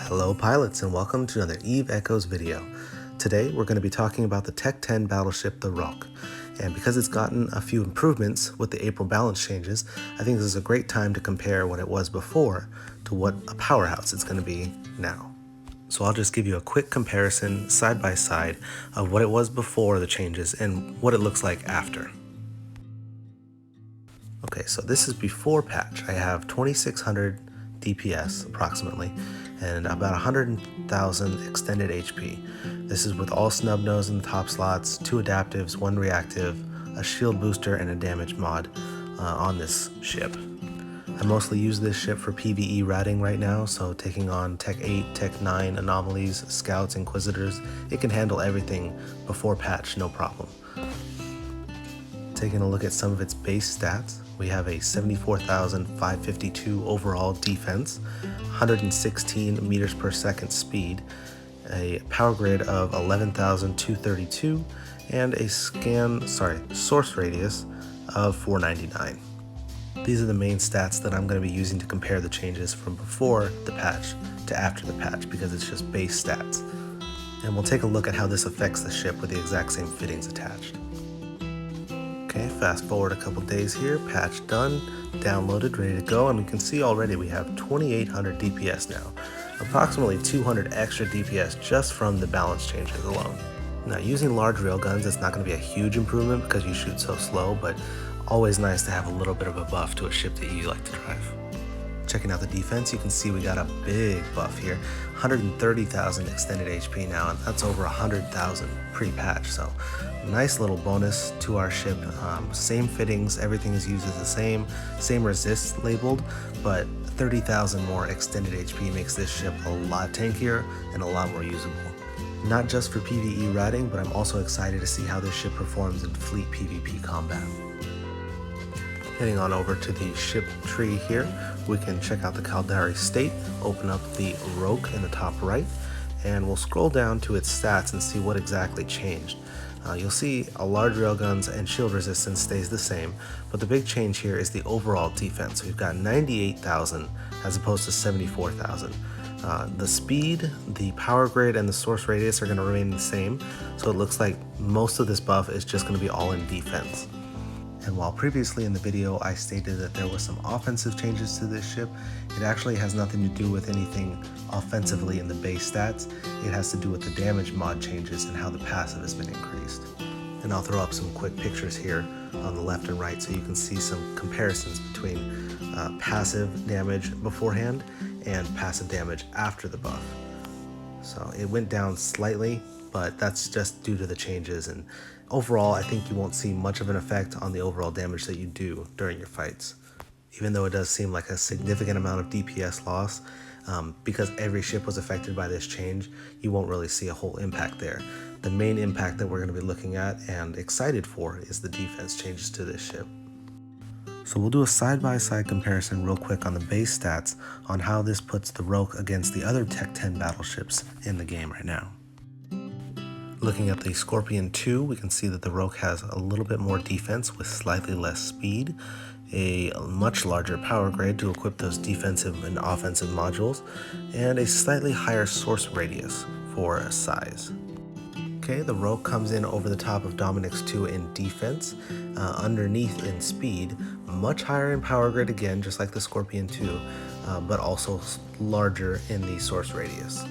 Hello pilots and welcome to another Eve Echoes video. Today we're going to be talking about the T10 battleship the Rokh. And because it's gotten a few improvements with the April balance changes, I think this is a great time to compare what it was before to what a powerhouse it's going to be now. So I'll just give you a quick comparison side by side of what it was before the changes and what it looks like after. Okay, so this is before patch. I have 2600 DPS approximately and about 100,000 extended HP. This is with all snub nose in the top slots, 2 adaptives, 1 reactive, a shield booster, and a damage mod on this ship. I mostly use this ship for PvE ratting right now, so taking on Tech 8, Tech 9 anomalies, scouts, inquisitors. It can handle everything before patch, no problem. Taking a look at some of its base stats, we have a 74,552 overall defense, 116 meters per second speed, a power grid of 11,232, and a source radius of 499. These are the main stats that I'm going to be using to compare the changes from before the patch to after the patch because it's just base stats. And we'll take a look at how this affects the ship with the exact same fittings attached. Okay, fast forward a couple days here, patch done, downloaded, ready to go, and we can see already we have 2,800 DPS now, approximately 200 extra DPS just from the balance changes alone. Now using large railguns, it's not going to be a huge improvement because you shoot so slow, but always nice to have a little bit of a buff to a ship that you like to drive. Checking out the defense, you can see we got a big buff here, 130,000 extended HP now, and that's over 100,000 pre-patch, so nice little bonus to our ship. Same fittings, everything is used as the same resist labeled, but 30,000 more extended HP makes this ship a lot tankier and a lot more usable. Not just for PvE ratting, but I'm also excited to see how this ship performs in fleet PvP combat. Heading on over to the ship tree here, we can check out the Caldari state, open up the Rokh in the top right, and we'll scroll down to its stats and see what exactly changed. You'll see a large railguns and shield resistance stays the same, but the big change here is the overall defense. We've got 98,000 as opposed to 74,000. The speed, the power grid, and the source radius are going to remain the same, so it looks like most of this buff is just going to be all in defense. And while previously in the video I stated that there was some offensive changes to this ship, it actually has nothing to do with anything offensively in the base stats. It has to do with the damage mod changes and how the passive has been increased. And I'll throw up some quick pictures here on the left and right so you can see some comparisons between passive damage beforehand and passive damage after the buff. So it went down slightly, but that's just due to the changes, and overall I think you won't see much of an effect on the overall damage that you do during your fights. Even though it does seem like a significant amount of DPS loss, because every ship was affected by this change, you won't really see a whole impact there. The main impact that we're going to be looking at and excited for is the defense changes to this ship. So we'll do a side-by-side comparison real quick on the base stats on how this puts the Rokh against the other Tech 10 battleships in the game right now. Looking at the Scorpion 2, we can see that the Rokh has a little bit more defense with slightly less speed, a much larger power grid to equip those defensive and offensive modules, and a slightly higher source radius for size. Okay, the Rokh comes in over the top of Dominic's 2 in defense, underneath in speed, much higher in power grid again, just like the Scorpion 2, but also larger in the source radius.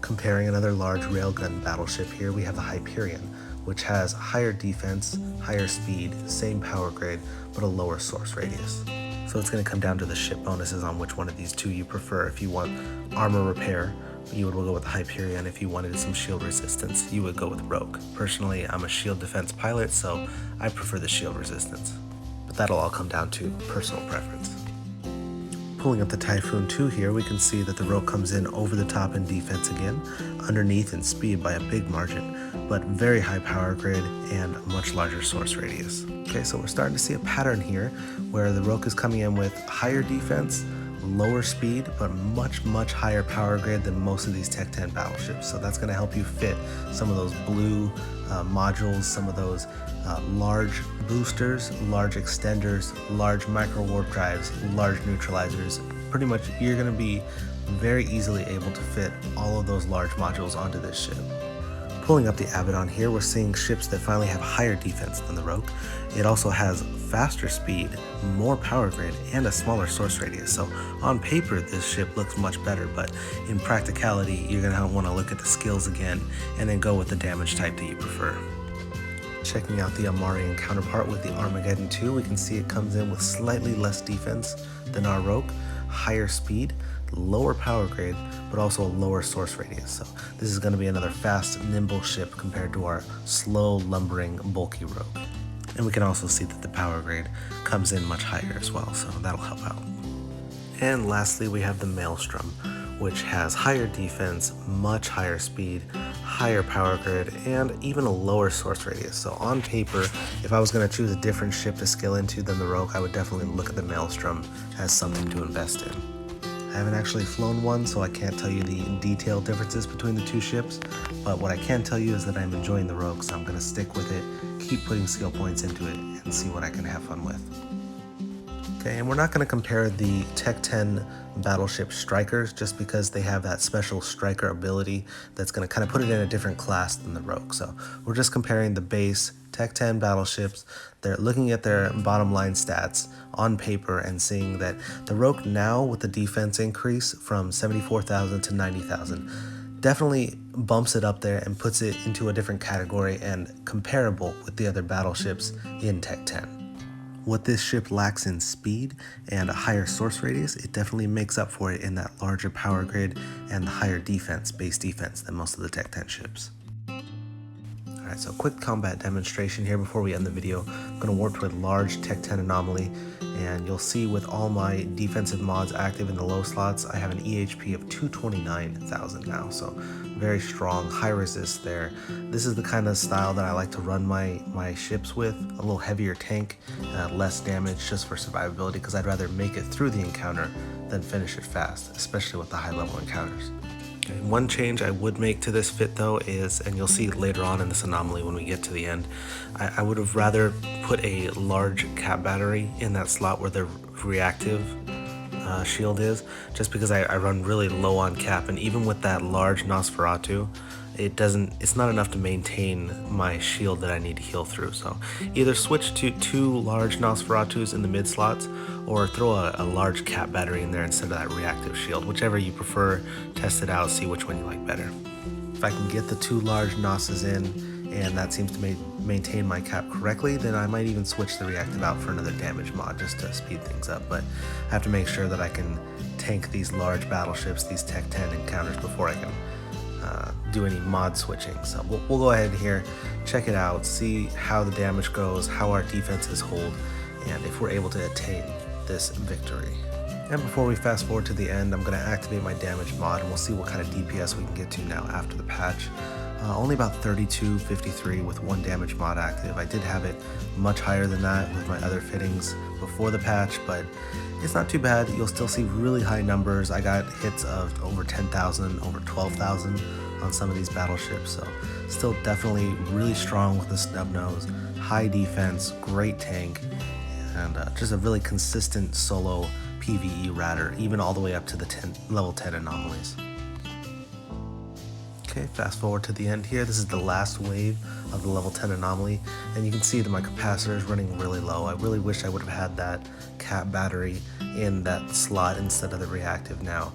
Comparing another large railgun battleship here, we have the Hyperion, which has higher defense, higher speed, same power grid, but a lower source radius. So it's going to come down to the ship bonuses on which one of these two you prefer. If you want armor repair, you would go with the Hyperion. If you wanted some shield resistance, you would go with Rokh. Personally, I'm a shield defense pilot, so I prefer the shield resistance. But that'll all come down to personal preference. Pulling up the Typhoon 2 here, we can see that the Rokh comes in over the top in defense again, underneath in speed by a big margin, but very high power grid and a much larger source radius. Okay, so we're starting to see a pattern here where the Rokh is coming in with higher defense, lower speed, but much higher power grid than most of these Tech 10 battleships. So that's going to help you fit some of those blue modules, some of those large boosters, large extenders, large micro warp drives, large neutralizers. Pretty much you're going to be very easily able to fit all of those large modules onto this ship. Pulling up the Abaddon here, we're seeing ships that finally have higher defense than the Rokh. It also has faster speed, more power grid, and a smaller source radius. So on paper, this ship looks much better, but in practicality, you're gonna want to look at the skills again and then go with the damage type that you prefer. Checking out the Amarian counterpart with the Armageddon 2, we can see it comes in with slightly less defense than our Rokh, higher speed, lower power grade, but also a lower source radius. So this is going to be another fast, nimble ship compared to our slow, lumbering, bulky Rokh. And we can also see that the power grade comes in much higher as well, so that'll help out. And lastly, we have the Maelstrom, which has higher defense, much higher speed, higher power grid, and even a lower source radius. So on paper, if I was going to choose a different ship to scale into than the Rokh, I would definitely look at the Maelstrom as something to invest in. I haven't actually flown one, so I can't tell you the detailed differences between the two ships, but what I can tell you is that I'm enjoying the Rokh, so I'm going to stick with it, keep putting skill points into it, and see what I can have fun with. Okay, and we're not going to compare the T10 battleship strikers just because they have that special striker ability that's going to kind of put it in a different class than the Rokh. So we're just comparing the base T10 battleships. They're looking at their bottom line stats on paper and seeing that the Rokh now with the defense increase from 74,000 to 90,000 definitely bumps it up there and puts it into a different category and comparable with the other battleships in T10. What this ship lacks in speed and a higher source radius, it definitely makes up for it in that larger power grid and the higher defense, base defense than most of the T10 ships. Alright, so quick combat demonstration here before we end the video. I'm going to warp to a large T10 anomaly, and you'll see with all my defensive mods active in the low slots, I have an EHP of 229,000 now, so very strong, high resist there. This is the kind of style that I like to run my ships with, a little heavier tank, less damage just for survivability, because I'd rather make it through the encounter than finish it fast, especially with the high level encounters. Okay, one change I would make to this fit though is, and you'll see later on in this anomaly when we get to the end, I would have rather put a large cap battery in that slot where the reactive shield is, just because I run really low on cap, and even with that large Nosferatu, it's not enough to maintain my shield that I need to heal through. So either switch to 2 large Nosferatus in the mid slots, or throw a large cap battery in there instead of that reactive shield. Whichever you prefer, test it out, see which one you like better. If I can get the 2 large Nosses in, and that seems to maintain my cap correctly, then I might even switch the reactive out for another damage mod just to speed things up. But I have to make sure that I can tank these large battleships, these T10 encounters, before I can do any mod switching. So we'll go ahead here, check it out, see how the damage goes, how our defenses hold, and if we're able to attain this victory. And before we fast forward to the end, I'm going to activate my damage mod, and we'll see what kind of DPS we can get to now after the patch. Only about 3253 with 1 damage mod active. I did have it much higher than that with my other fittings before the patch, but it's not too bad. You'll still see really high numbers. I got hits of over 10,000, over 12,000 on some of these battleships, so still definitely really strong with the snub nose, high defense, great tank, and just a really consistent solo PvE radder, even all the way up to the level 10 anomalies. Okay, fast forward to the end here. This is the last wave of the level 10 anomaly, and you can see that my capacitor is running really low. I really wish I would have had that cap battery in that slot instead of the reactive now,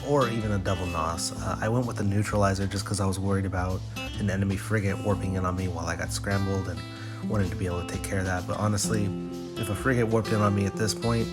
or even a double NOS. I went with the neutralizer just because I was worried about an enemy frigate warping in on me while I got scrambled and wanted to be able to take care of that. But honestly, if a frigate warped in on me at this point,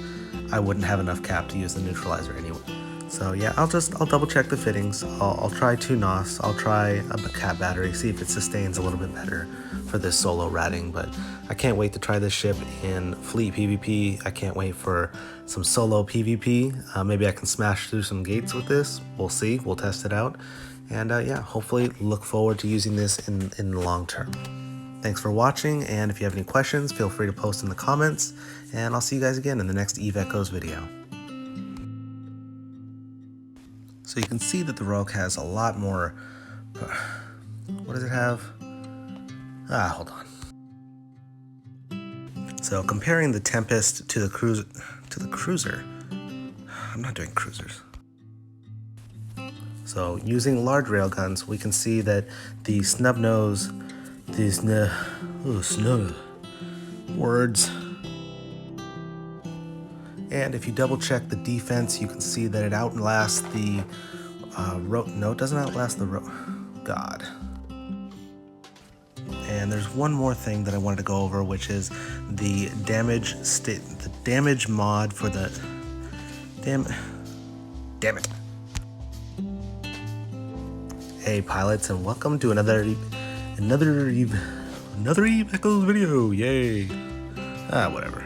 I wouldn't have enough cap to use the neutralizer anyway. So yeah, I'll double check the fittings. I'll try 2 NOS, I'll try a cap battery, see if it sustains a little bit better for this solo ratting. But I can't wait to try this ship in fleet PvP. I can't wait for some solo PvP. Maybe I can smash through some gates with this. We'll see, we'll test it out. And yeah, hopefully look forward to using this in the long term. Thanks for watching, and if you have any questions, feel free to post in the comments, and I'll see you guys again in the next Eve Echoes video. So you can see that the Rokh has a lot more, what does it have? Hold on. So comparing the Tempest to the cruiser, I'm not doing cruisers. So using large railguns, we can see that the snub nose, these snub words. And if you double check the defense, you can see that it outlasts the Rokh. No, it doesn't outlast the Rokh. God. And there's one more thing that I wanted to go over, which is the damage mod for the damn it. Hey pilots, and welcome to another Echoes video. Yay. Whatever.